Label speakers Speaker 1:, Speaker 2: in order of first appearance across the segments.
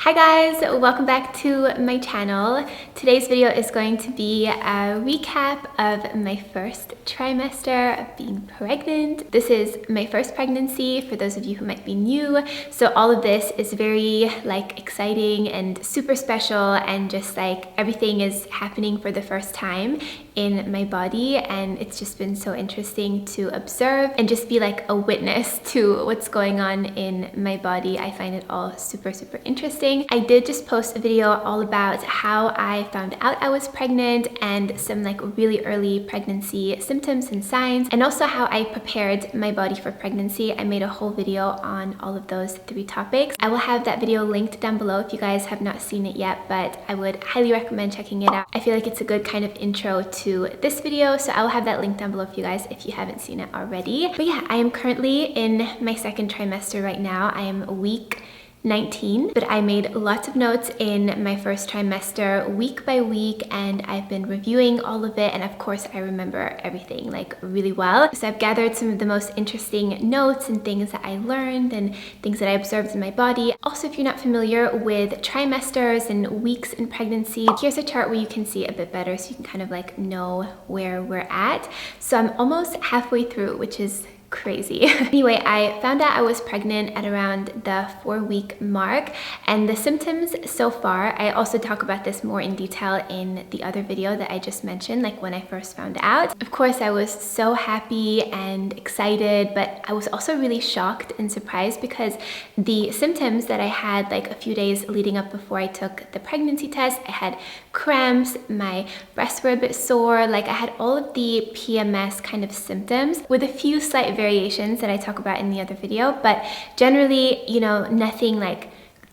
Speaker 1: Hi guys, welcome back to my channel. Today's video is going to be a recap of my first trimester of being pregnant. This is my first pregnancy for those of you who might be new. So all of this is very exciting and super special, and just everything is happening for the first time in my body, and it's just been so interesting to observe and just be a witness to what's going on in my body. I find it all super interesting. I did just post a video all about how I found out I was pregnant and some really early pregnancy symptoms and signs, and also how I prepared my body for pregnancy. I made a whole video on all of those 3 topics. I will have that video linked down below if you guys have not seen it yet, but I would highly recommend checking it out. I feel like it's a good kind of intro to this video, so I will have that link down below for you guys if you haven't seen it already. But yeah, I am currently in my second trimester right now. I am week 19, but I made lots of notes in my first trimester week by week, and I've been reviewing all of it, and of course I remember everything really well. So I've gathered some of the most interesting notes and things that I learned and things that I observed in my body. Also, if you're not familiar with trimesters and weeks in pregnancy, here's a chart where you can see a bit better so you can kind of know where we're at. So I'm almost halfway through, which is crazy. Anyway, I found out I was pregnant at around the 4-week mark, and the symptoms so far, I also talk about this more in detail in the other video that I just mentioned, when I first found out. Of course, I was so happy and excited, but I was also really shocked and surprised because the symptoms that I had a few days leading up before I took the pregnancy test, I had cramps, my breasts were a bit sore, I had all of the PMS kind of symptoms with a few slight variations that I talk about in the other video, but generally, nothing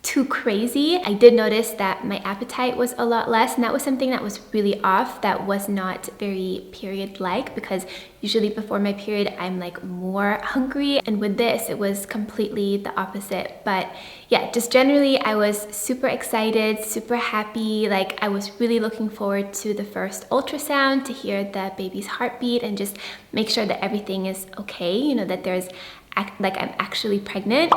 Speaker 1: too crazy. I did notice that my appetite was a lot less, and that was something that was really off. That was not very period-like, because usually before my period I'm more hungry, and with this it was completely the opposite. But yeah, just generally I was super excited, super happy. I was really looking forward to the first ultrasound to hear the baby's heartbeat and just make sure that everything is okay, that there's I'm actually pregnant.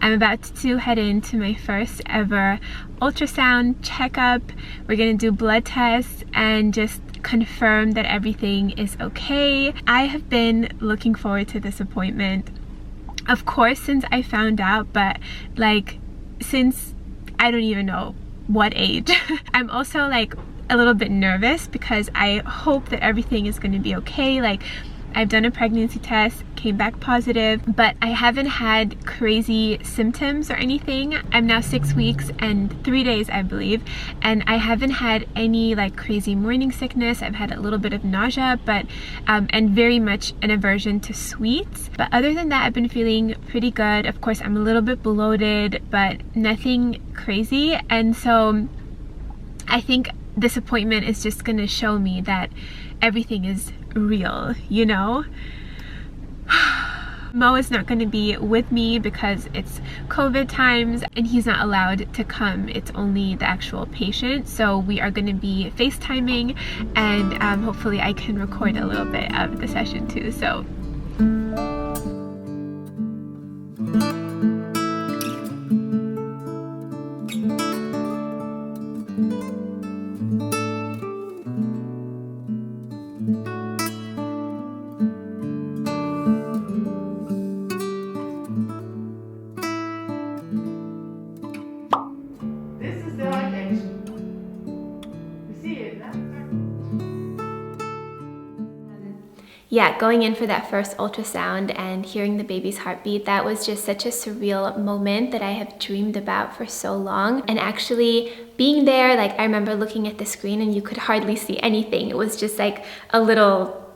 Speaker 1: I'm about to head into my first ever ultrasound checkup. We're gonna do blood tests and just confirm that everything is okay. I have been looking forward to this appointment, of course, since I found out, but since I don't even know what age. I'm also a little bit nervous because I hope that everything is gonna be okay. I've done a pregnancy test, came back positive, but I haven't had crazy symptoms or anything. I'm now 6 weeks and 3 days, I believe, and I haven't had any crazy morning sickness. I've had a little bit of nausea, but and very much an aversion to sweets. But other than that, I've been feeling pretty good. Of course, I'm a little bit bloated, but nothing crazy. And so I think this appointment is just gonna show me that everything is real, Mo is not going to be with me because it's COVID times and he's not allowed to come. It's only the actual patient, so we are going to be FaceTiming, and hopefully I can record a little bit of the session too. So yeah, going in for that first ultrasound and hearing the baby's heartbeat, that was just such a surreal moment that I have dreamed about for so long. And actually being there, I remember looking at the screen and you could hardly see anything. It was just a little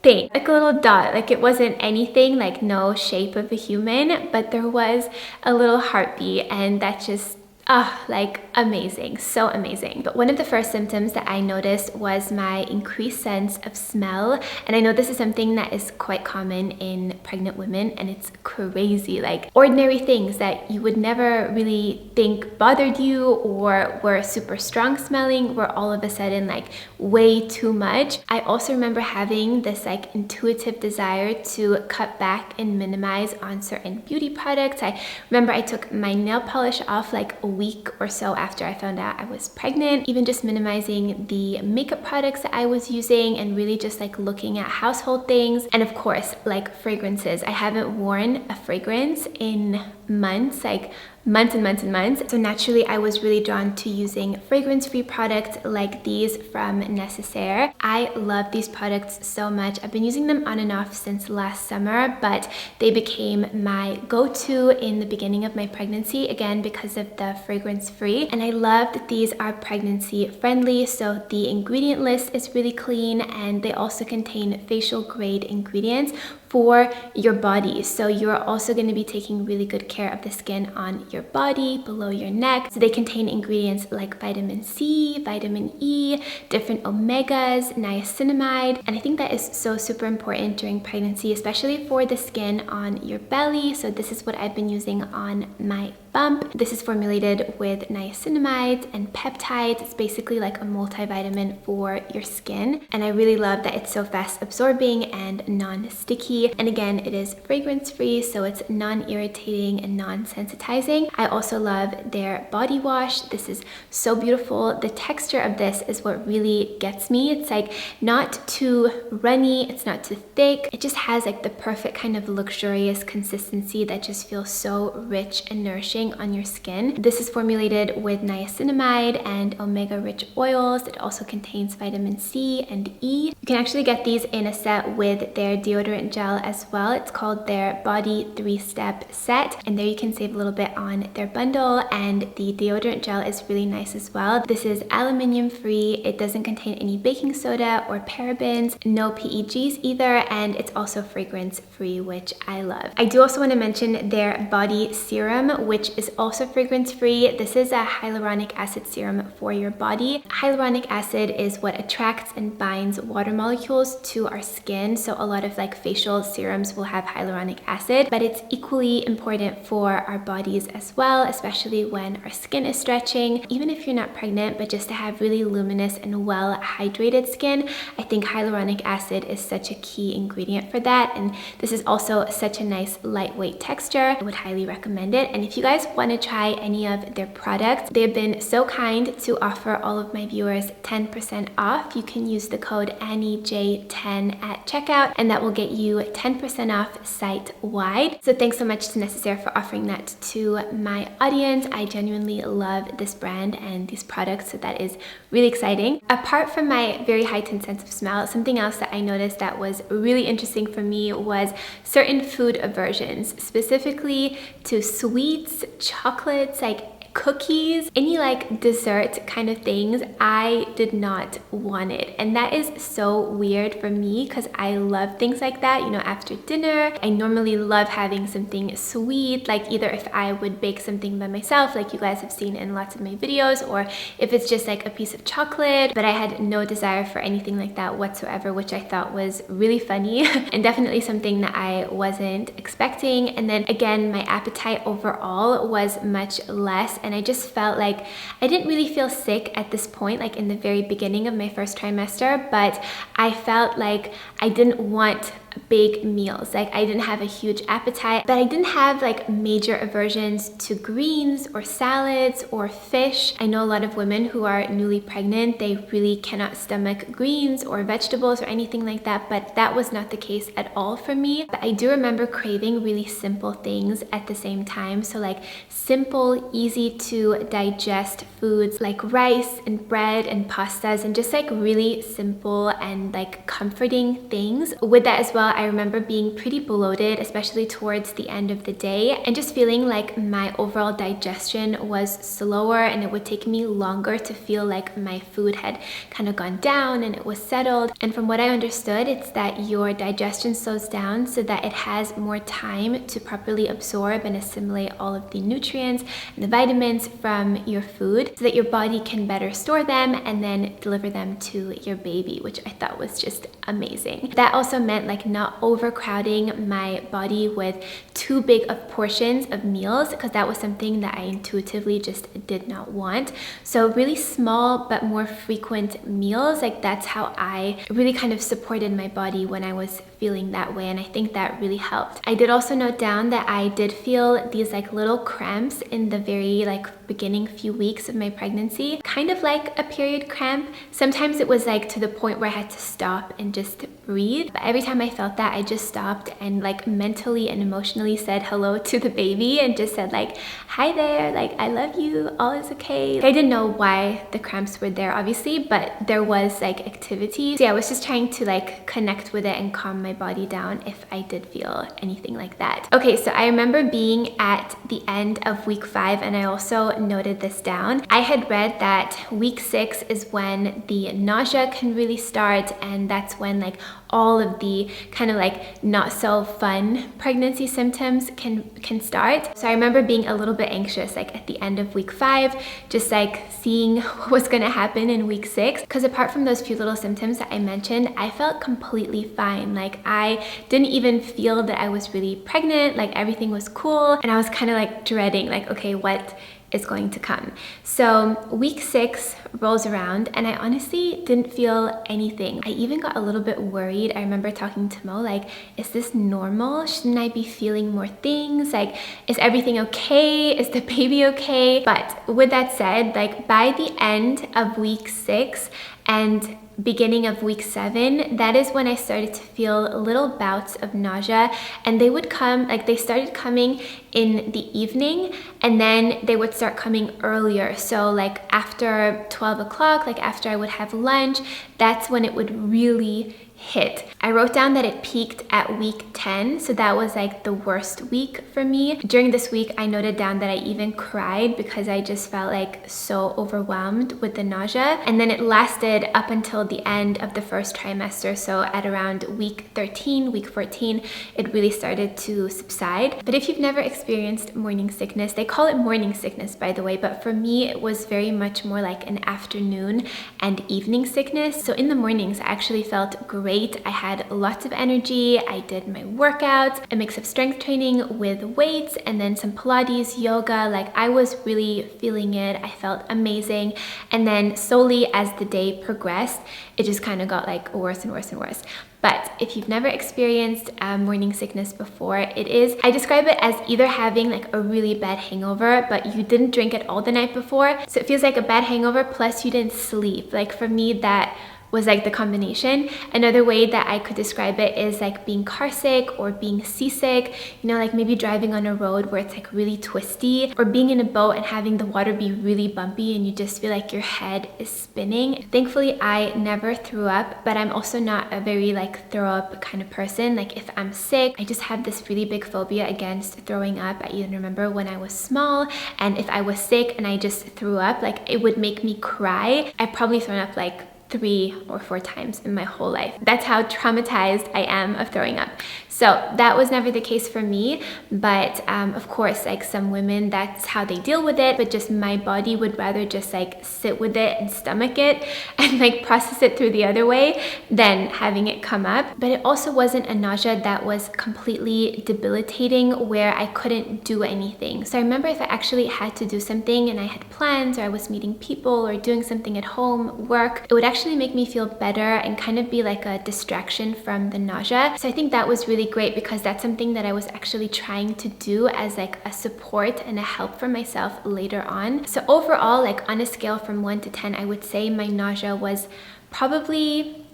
Speaker 1: thing, a little dot. It wasn't anything, no shape of a human, but there was a little heartbeat, and that just Like amazing, so amazing. But one of the first symptoms that I noticed was my increased sense of smell. And I know this is something that is quite common in pregnant women, and it's crazy. Like ordinary things that you would never really think bothered you or were super strong smelling were all of a sudden like way too much. I also remember having this like intuitive desire to cut back and minimize on certain beauty products. I remember I took my nail polish off like a week or so after I found out I was pregnant, even just minimizing the makeup products that I was using and really just like looking at household things. And of course, like fragrances. I haven't worn a fragrance in months, like months and months and months. So naturally I was really drawn to using fragrance-free products like these from Nécessaire. I love these products so much. I've been using them on and off since last summer, but they became my go-to in the beginning of my pregnancy, again because of the fragrance-free. And I love that these are pregnancy friendly, so the ingredient list is really clean, and they also contain facial grade ingredients for your body. So you're also going to be taking really good care of the skin on your body, below your neck. So they contain ingredients like vitamin C, vitamin E, different omegas, niacinamide. And I think that is so super important during pregnancy, especially for the skin on your belly. So this is what I've been using on my bump. This is formulated with niacinamide and peptides. It's basically like a multivitamin for your skin. And I really love that it's so fast absorbing and non-sticky. And again, it is fragrance free, so it's non-irritating and non-sensitizing. I also love their body wash. This is so beautiful. The texture of this is what really gets me. It's like not too runny, it's not too thick. It just has like the perfect kind of luxurious consistency that just feels so rich and nourishing on your skin. This is formulated with niacinamide and omega-rich oils. It also contains vitamin C and E. You can actually get these in a set with their deodorant gel as well. It's called their Body 3-Step Set, and there you can save a little bit on their bundle. And the deodorant gel is really nice as well. This is aluminium free. It doesn't contain any baking soda or parabens, no PEGs either, and it's also fragrance free, which I love. I do also want to mention their body serum, which is also fragrance free. This is a hyaluronic acid serum for your body. Hyaluronic acid is what attracts and binds water molecules to our skin. So a lot of like facial serums will have hyaluronic acid, but it's equally important for our bodies as well, especially when our skin is stretching. Even if you're not pregnant, but just to have really luminous and well hydrated skin, I think hyaluronic acid is such a key ingredient for that. And this is also such a nice lightweight texture. I would highly recommend it. And if you guys want to try any of their products, they've been so kind to offer all of my viewers 10% off. You can use the code AnnieJ10 at checkout, and that will get you 10% off site-wide. So thanks so much to Nécessaire for offering that to my audience. I genuinely love this brand and these products, so that is really exciting. Apart from my very heightened sense of smell, something else that I noticed that was really interesting for me was certain food aversions, specifically to sweets, chocolates, like cookies, any like dessert kind of things. I did not want it, and that is so weird for me because I love things like that. You know, after dinner I normally love having something sweet, like either if I would bake something by myself like you guys have seen in lots of my videos, or if it's just like a piece of chocolate. But I had no desire for anything like that whatsoever, which I thought was really funny and definitely something that I wasn't expecting. And then again, my appetite overall was much less, and I just felt like I didn't really feel sick at this point, like in the very beginning of my first trimester, but I felt like I didn't want big meals. Like I didn't have a huge appetite, but I didn't have like major aversions to greens or salads or fish. I know a lot of women who are newly pregnant, they really cannot stomach greens or vegetables or anything like that, but that was not the case at all for me. But I do remember craving really simple things at the same time. So like simple, easy to digest foods like rice and bread and pastas, and just like really simple and like comforting things. With that as well, all, I remember being pretty bloated, especially towards the end of the day, and just feeling like my overall digestion was slower and it would take me longer to feel like my food had kind of gone down and it was settled. And from what I understood, it's that your digestion slows down so that it has more time to properly absorb and assimilate all of the nutrients and the vitamins from your food so that your body can better store them and then deliver them to your baby, which I thought was just amazing. That also meant like not overcrowding my body with too big of portions of meals, because that was something that I intuitively just did not want. So really small but more frequent meals, like that's how I really kind of supported my body when I was feeling that way, and I think that really helped. I did also note down that I did feel these like little cramps in the very like beginning few weeks of my pregnancy, kind of like a period cramp. Sometimes it was like to the point where I had to stop and just breathe, but every time I felt that, I just stopped and like mentally and emotionally said hello to the baby and just said like, hi there, like I love you, all is okay. I didn't know why the cramps were there obviously, but there was like activity. So yeah, I was just trying to like connect with it and calm my body down if I did feel anything like that. Okay, so I remember being at the end of week 5, and I also noted this down. I had read that week 6 is when the nausea can really start, and that's when like all of the kind of like not so fun pregnancy symptoms can start. So I remember being a little bit anxious like at the end of week 5, just like seeing what was gonna happen in week 6, because apart from those few little symptoms that I mentioned, I felt completely fine. Like I didn't even feel that I was really pregnant, like everything was cool, and I was kind of like dreading like, okay, what is going to come. So week 6 rolls around and I honestly didn't feel anything. I even got a little bit worried. I remember talking to Mo like, is this normal? Shouldn't I be feeling more things? Like, is everything okay? Is the baby okay? But with that said, like by the end of week 6 and beginning of week 7, that is when I started to feel little bouts of nausea, and they would come, like they started coming in the evening and then they would start coming earlier. So like after 12 o'clock, like after I would have lunch, that's when it would really hit. I wrote down that it peaked at week 10, so that was like the worst week for me. During this week, I noted down that I even cried because I just felt like so overwhelmed with the nausea. And then it lasted up until the end of the first trimester, so at around week 13, week 14, it really started to subside. But if you've never experienced morning sickness, they call it morning sickness by the way, but for me it was very much more like an afternoon and evening sickness. So in the mornings I actually felt great. I had lots of energy. I did my workouts, a mix of strength training with weights and then some Pilates, yoga. Like I was really feeling it. I felt amazing. And then slowly as the day progressed, it just kind of got like worse and worse and worse. But if you've never experienced morning sickness before, I describe it as either having like a really bad hangover, but you didn't drink it all the night before. So it feels like a bad hangover plus you didn't sleep. Like for me, that was like the combination. Another way that I could describe it is like being car sick or being seasick, you know, like maybe driving on a road where it's like really twisty, or being in a boat and having the water be really bumpy and you just feel like your head is spinning. Thankfully, I never threw up, but I'm also not a very like throw up kind of person. Like if I'm sick, I just have this really big phobia against throwing up. I even remember when I was small, and if I was sick and I just threw up, like it would make me cry. I've probably thrown up like 3 or 4 times in my whole life. That's how traumatized I am of throwing up. So that was never the case for me, but of course, like some women, that's how they deal with it, but just my body would rather just like sit with it and stomach it and like process it through the other way than having it come up. But it also wasn't a nausea that was completely debilitating where I couldn't do anything. So I remember if I actually had to do something and I had plans, or I was meeting people or doing something at home, work, it would actually make me feel better and kind of be like a distraction from the nausea. So I think that was really great because that's something that I was actually trying to do as like a support and a help for myself later on. So overall, like on a scale from 1 to 10, I would say my nausea was probably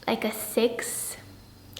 Speaker 1: like a 6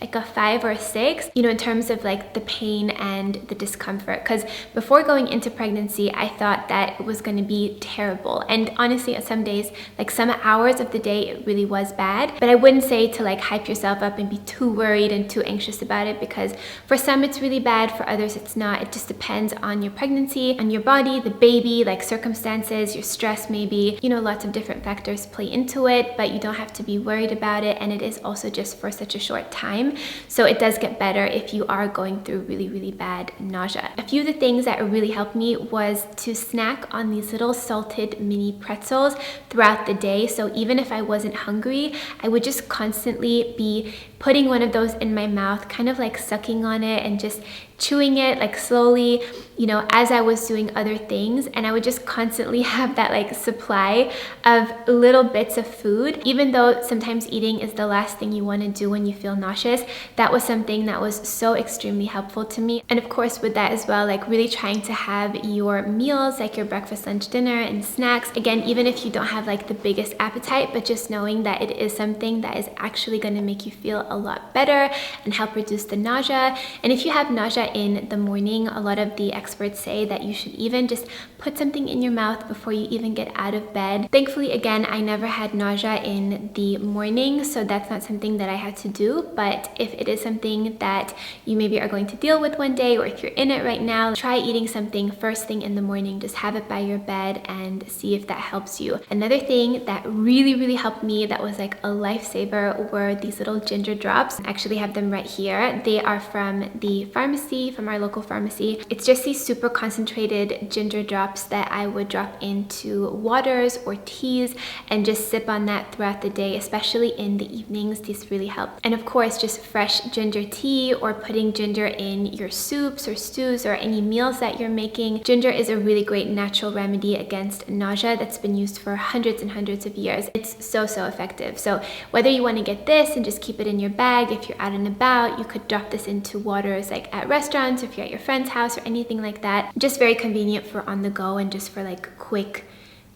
Speaker 1: like a 5 or a 6, you know, in terms of like the pain and the discomfort. Because before going into pregnancy, I thought that it was going to be terrible. And honestly, at some days, like some hours of the day, it really was bad. But I wouldn't say to like hype yourself up and be too worried and too anxious about it, because for some it's really bad, for others it's not. It just depends on your pregnancy, on your body, the baby, like circumstances, your stress maybe, you know, lots of different factors play into it, but you don't have to be worried about it. And it is also just for such a short time. So it does get better if you are going through really, really bad nausea. A few of the things that really helped me was to snack on these little salted mini pretzels throughout the day. So even if I wasn't hungry, I would just constantly be putting one of those in my mouth, kind of like sucking on it and just chewing it like slowly, you know, as I was doing other things. And I would just constantly have that like supply of little bits of food. Even though sometimes eating is the last thing you want to do when you feel nauseous, that was something that was so extremely helpful to me. And of course with that as well, like really trying to have your meals, like your breakfast, lunch, dinner and snacks, again, even if you don't have like the biggest appetite, but just knowing that it is something that is actually going to make you feel a lot better and help reduce the nausea. And if you have nausea in the morning, a lot of the experts say that you should even just put something in your mouth before you even get out of bed. Thankfully, again, I never had nausea in the morning, so that's not something that I had to do. But if it is something that you maybe are going to deal with one day, or if you're in it right now, try eating something first thing in the morning. Just have it by your bed and see if that helps you. Another thing that really, really helped me, that was like a lifesaver, were these little ginger drops. I actually have them right here. They are from the pharmacy, from our local pharmacy. It's just these super concentrated ginger drops that I would drop into waters or teas and just sip on that throughout the day, especially in the evenings. These really help. And of course, just fresh ginger tea, or putting ginger in your soups or stews or any meals that you're making. Ginger is a really great natural remedy against nausea that's been used for hundreds and hundreds of years. It's so effective. So whether you want to get this and just keep it in your bag, if you're out and about, you could drop this into waters like at restaurants, or if you're at your friend's house or anything like that. Just very convenient for on the go and just for like quick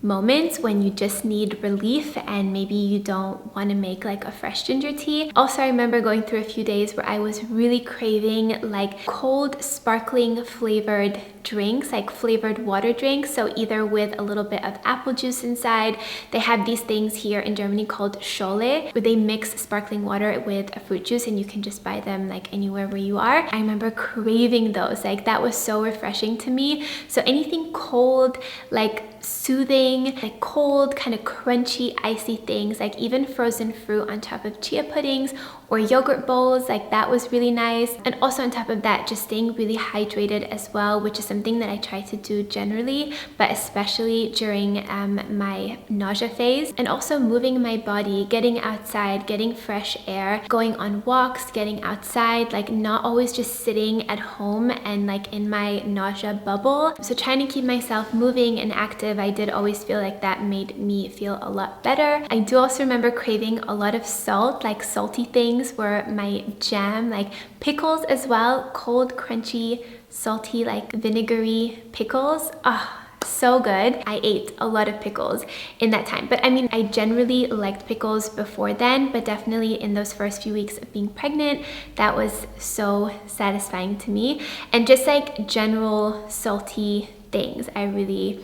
Speaker 1: moments when you just need relief and maybe you don't want to make like a fresh ginger tea. Also, I remember going through a few days where I was really craving like cold sparkling flavored drinks, like flavored water drinks. So either with a little bit of apple juice inside. They have these things here in Germany called Scholle, where they mix sparkling water with a fruit juice, and you can just buy them like anywhere where you are. I remember craving those. Like that was so refreshing to me. So anything cold, like soothing, like cold, kind of crunchy, icy things, like even frozen fruit on top of chia puddings or yogurt bowls, like that was really nice. And also on top of that, just staying really hydrated as well, which is something that I try to do generally, but especially during my nausea phase. And also moving my body, getting outside, getting fresh air, going on walks, getting outside, like not always just sitting at home and like in my nausea bubble. So trying to keep myself moving and active, I did always feel like that made me feel a lot better. I do also remember craving a lot of salt, like salty things were my jam, like pickles as well, cold, crunchy, salty, like vinegary pickles. So good. I ate a lot of pickles in that time. But I mean, I generally liked pickles before then, but definitely in those first few weeks of being pregnant, that was so satisfying to me. And just like general salty things, I really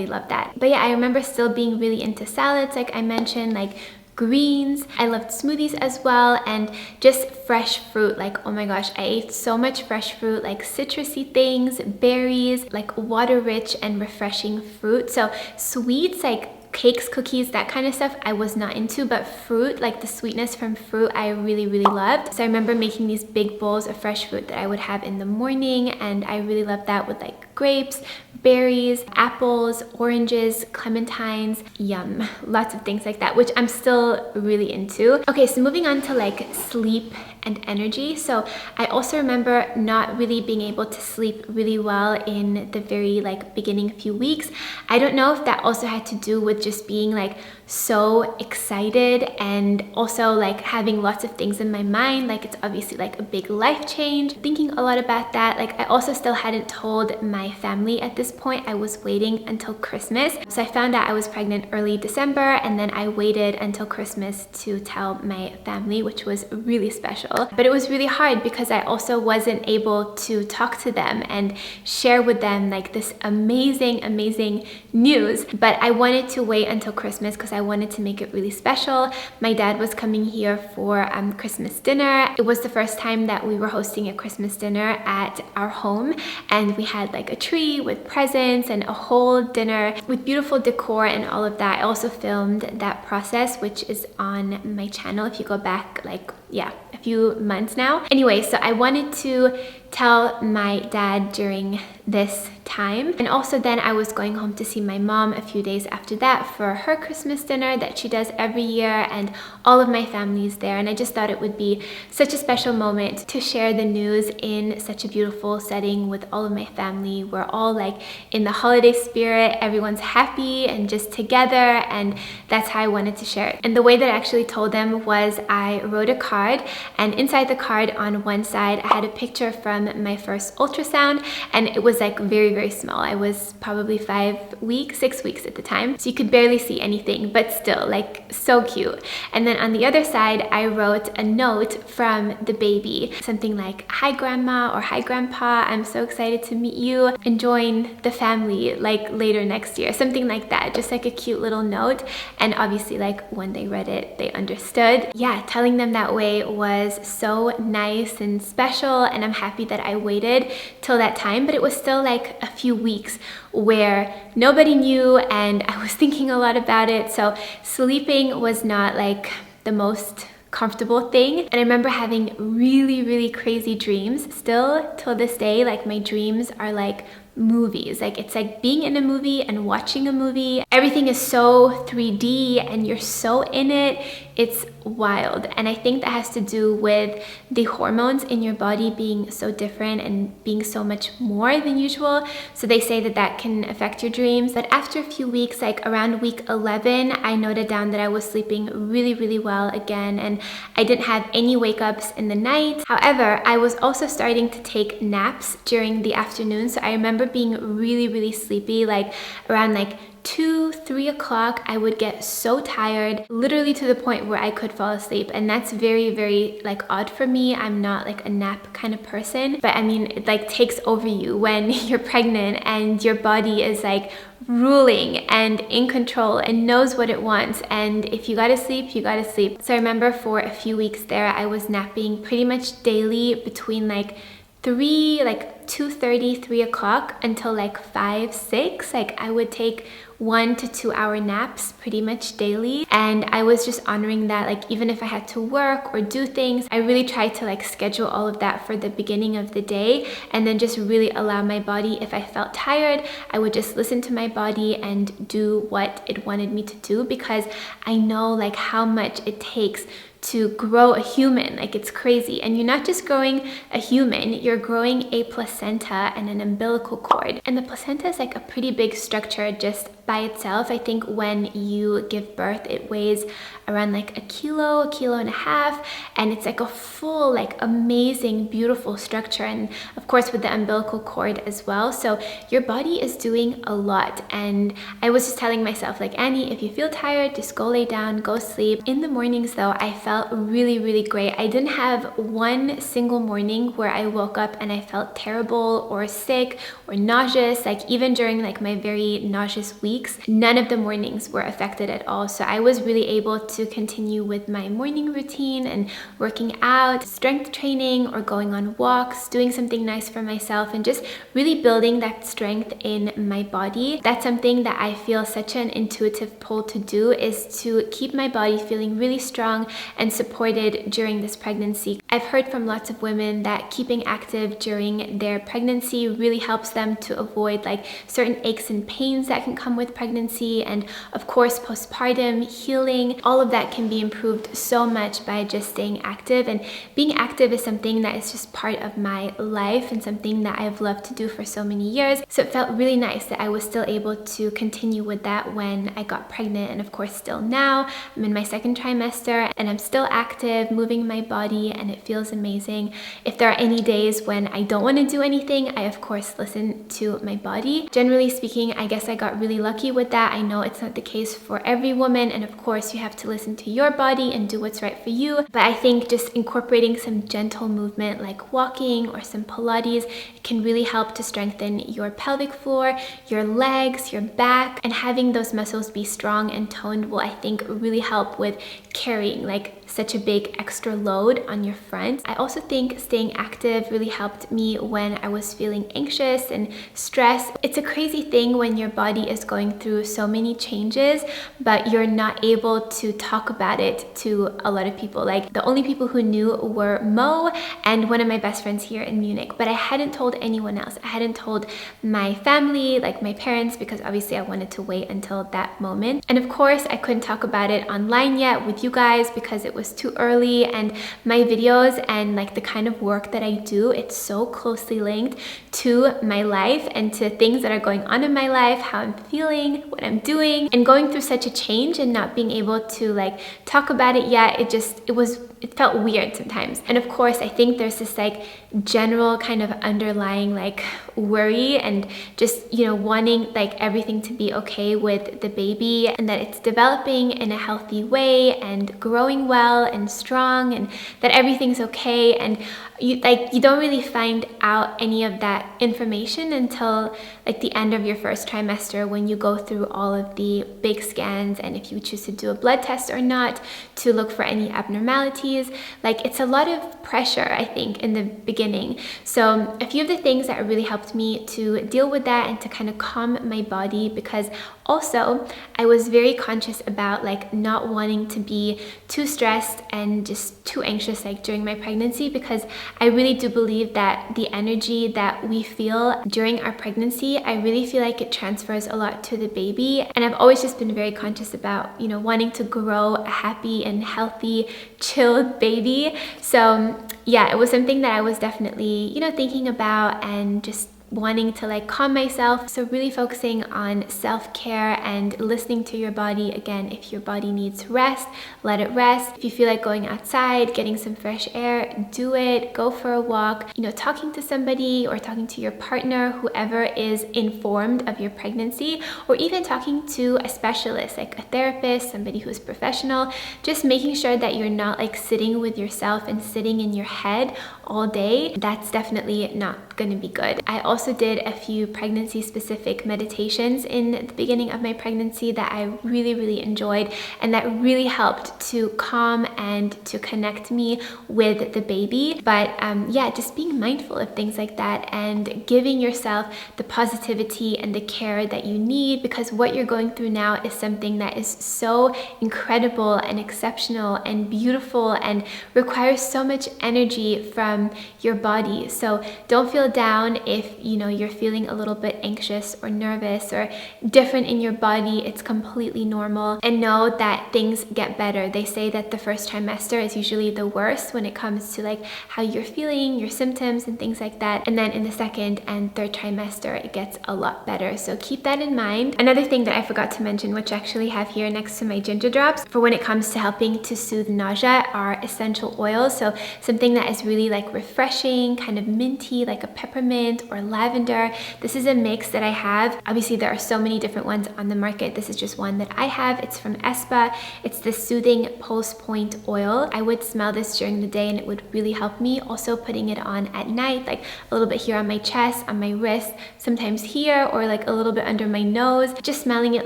Speaker 1: love that. But yeah, I remember still being really into salads, like I mentioned, like greens. I loved smoothies as well, and just fresh fruit. Like, oh my gosh, I ate so much fresh fruit, like citrusy things, berries, like water rich and refreshing fruit. So sweets, like cakes, cookies, that kind of stuff I was not into, but fruit, like the sweetness from fruit, I really loved. So I remember making these big bowls of fresh fruit that I would have in the morning, and I really loved that with like grapes, berries, apples, oranges, clementines, yum, lots of things like that, which I'm still really into. Okay, so moving on to like sleep and energy. So I also remember not really being able to sleep really well in the very like beginning few weeks. I don't know if that also had to do with just being like so excited and also like having lots of things in my mind. Like it's obviously like a big life change, thinking a lot about that. Like I also still hadn't told my family at this point. I was waiting until Christmas. So I found out I was pregnant early December, and then I waited until Christmas to tell my family, which was really special. special. But it was really hard because I also wasn't able to talk to them and share with them like this amazing news. But I wanted to wait until Christmas because I wanted to make it really special. My dad was coming here for Christmas dinner. It was the first time that we were hosting a Christmas dinner at our home, and we had like a tree with presents and a whole dinner with beautiful decor and all of that. I also filmed that process, which is on my channel if you go back like a few months now. Anyway, so I wanted to tell my dad during this time, and also then I was going home to see my mom a few days after that for her Christmas dinner that she does every year, and all of my family's there, and I just thought it would be such a special moment to share the news in such a beautiful setting with all of my family. We're all like in the holiday spirit, everyone's happy and just together, and that's how I wanted to share it. And the way that I actually told them was I wrote a card, and inside the card on one side I had a picture from my first ultrasound, and it was like very small. I was probably 6 weeks at the time, so you could barely see anything, but still like so cute. And then on the other side I wrote a note from the baby, something like, "Hi grandma," or "Hi grandpa, I'm so excited to meet you and join the family like later next year," something like that, just like a cute little note. And obviously like when they read it they understood. Yeah, telling them that way was so nice and special, and I'm happy that I waited till that time. But it was still like a few weeks where nobody knew, and I was thinking a lot about it, so sleeping was not like the most comfortable thing. And I remember having really crazy dreams. Still till this day, like my dreams are like movies. Like it's like being in a movie and watching a movie. Everything is so 3D and you're so in it. It's wild. And I think that has to do with the hormones in your body being so different and being so much more than usual. So they say that that can affect your dreams. But after a few weeks, like around week 11, I noted down that I was sleeping really well again, and I didn't have any wake ups in the night. However, I was also starting to take naps during the afternoon. So I remember being really sleepy, like around like 2-3 o'clock. I would get so tired, literally to the point where I could fall asleep, and that's very like odd for me. I'm not like a nap kind of person, but I mean it like takes over you when you're pregnant and your body is like ruling and in control and knows what it wants, and if you gotta sleep, you gotta sleep. So I remember for a few weeks there I was napping pretty much daily between like 2:30, 3 o'clock until like 5, 6. Like I would take 1 to 2 hour naps pretty much daily, and I was just honoring that. Like even if I had to work or do things, I really tried to like schedule all of that for the beginning of the day, and then just really allow my body, if I felt tired, I would just listen to my body and do what it wanted me to do, because I know like how much it takes to grow a human. Like it's crazy. And you're not just growing a human, you're growing a placenta and an umbilical cord. And the placenta is like a pretty big structure just by itself. I think when you give birth, it weighs around like a kilo and a half, and it's like a full, like amazing, beautiful structure. And of course with the umbilical cord as well. So your body is doing a lot. And I was just telling myself like, Annie, if you feel tired, just go lay down, go sleep. In the mornings though, I felt really great. I didn't have one single morning where I woke up and I felt terrible or sick or nauseous. Like even during like my very nauseous weeks, none of the mornings were affected at all. So I was really able to continue with my morning routine and working out, strength training, or going on walks, doing something nice for myself, and just really building that strength in my body. That's something that I feel such an intuitive pull to do, is to keep my body feeling really strong and supported during this pregnancy. I've heard from lots of women that keeping active during their pregnancy really helps them to avoid like certain aches and pains that can come with pregnancy, and of course postpartum healing. All of that can be improved so much by just staying active, and being active is something that is just part of my life and something that I've loved to do for so many years. So it felt really nice that I was still able to continue with that when I got pregnant, and of course still now. I'm in my second trimester and I'm still active, moving my body, and it feels amazing. If there are any days when I don't want to do anything, I of course listen to my body. Generally speaking, I guess I got really lucky lucky with that. I know it's not the case for every woman, and of course you have to listen to your body and do what's right for you. But I think just incorporating some gentle movement like walking or some Pilates can really help to strengthen your pelvic floor, your legs, your back, and having those muscles be strong and toned will, I think, really help with carrying like such a big extra load on your front. I also think staying active really helped me when I was feeling anxious and stressed. It's a crazy thing when your body is going through so many changes, but you're not able to talk about it to a lot of people. Like the only people who knew were Mo and one of my best friends here in Munich, but I hadn't told anyone else. I hadn't told my family, like my parents, because obviously I wanted to wait until that moment. And of course, I couldn't talk about it online yet with you guys because it was too early, and my videos and like the kind of work that I do, it's so closely linked to my life and to things that are going on in my life, how I'm feeling, what I'm doing, and going through such a change and not being able to like talk about it yet, it felt weird sometimes. And of course, I think there's this like general kind of underlying like worry and just, you know, wanting like everything to be okay with the baby and that it's developing in a healthy way and growing well and strong and that everything's okay. And you don't really find out any of that information until like the end of your first trimester, when you go through all of the big scans and if you choose to do a blood test or not to look for any abnormalities. Like it's a lot of pressure, I think, in the beginning. So a few of the things that really helped me to deal with that and to kind of calm my body, because also I was very conscious about like not wanting to be too stressed and just too anxious like during my pregnancy, because I really do believe that the energy that we feel during our pregnancy, I really feel like it transfers a lot to the baby. And I've always just been very conscious about, you know, wanting to grow a happy and healthy, chilled baby. So yeah, it was something that I was definitely, you know, thinking about and just wanting to like calm myself. So really focusing on self-care and listening to your body. Again, if your body needs rest, let it rest. If you feel like going outside, getting some fresh air, do it. Go for a walk, you know, talking to somebody or talking to your partner, whoever is informed of your pregnancy, or even talking to a specialist like a therapist, somebody who is professional. Just making sure that you're not like sitting with yourself and sitting in your head all day. That's definitely not going to be good. I also did a few pregnancy specific meditations in the beginning of my pregnancy that I really enjoyed, and that really helped to calm and to connect me with the baby. But yeah, just being mindful of things like that and giving yourself the positivity and the care that you need, because what you're going through now is something that is so incredible and exceptional and beautiful and requires so much energy from your body. So don't feel down if you know you're feeling a little bit anxious or nervous or different in your body. It's completely normal, and know that things get better. They say that the first trimester is usually the worst when it comes to like how you're feeling, your symptoms and things like that, and then in the second and third trimester it gets a lot better. So keep that in mind. Another thing that I forgot to mention, which I actually have here next to my ginger drops for when it comes to helping to soothe nausea, are essential oils. So something that is really like refreshing, kind of minty, like a peppermint or lavender. This is a mix that I have. Obviously there are so many different ones on the market. This is just one that I have. It's from Espa. It's the Soothing Pulse Point oil. I would smell this during the day and it would really help me. Also putting it on at night, like a little bit here on my chest, on my wrist, sometimes here, or like a little bit under my nose. Just smelling it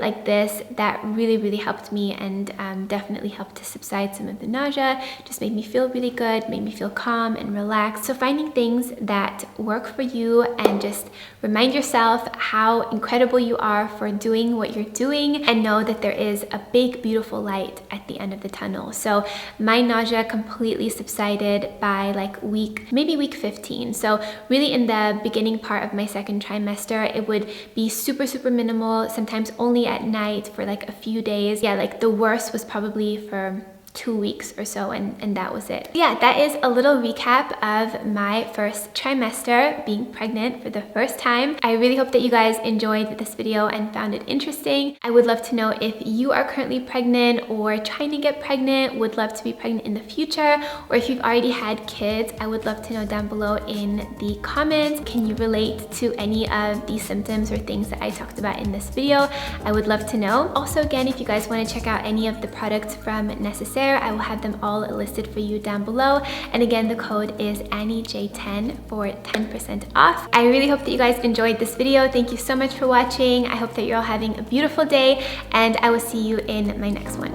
Speaker 1: like this, that really helped me, and definitely helped to subside some of the nausea. Just made me feel really good, made me feel calm and relaxed. So finding things that work for you, and just remind yourself how incredible you are for doing what you're doing, and know that there is a big beautiful light at the end of the tunnel. So my nausea completely subsided by like maybe week 15. So really in the beginning part of my second trimester, it would be super minimal, sometimes only at night for like a few days. Yeah, like the worst was probably for 2 weeks or so, and that was it. Yeah, that is a little recap of my first trimester, being pregnant for the first time. I really hope that you guys enjoyed this video and found it interesting. I would love to know if you are currently pregnant or trying to get pregnant, would love to be pregnant in the future, or if you've already had kids. I would love to know down below in the comments. Can you relate to any of these symptoms or things that I talked about in this video? I would love to know. Also, again, if you guys want to check out any of the products from Nécessaire, I will have them all listed for you down below. And again, the code is AnnieJ10 for 10% off. I really hope that you guys enjoyed this video. Thank you so much for watching. I hope that you're all having a beautiful day, and I will see you in my next one.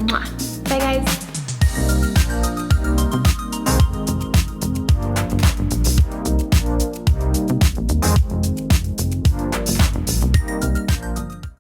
Speaker 1: Mwah. Bye guys.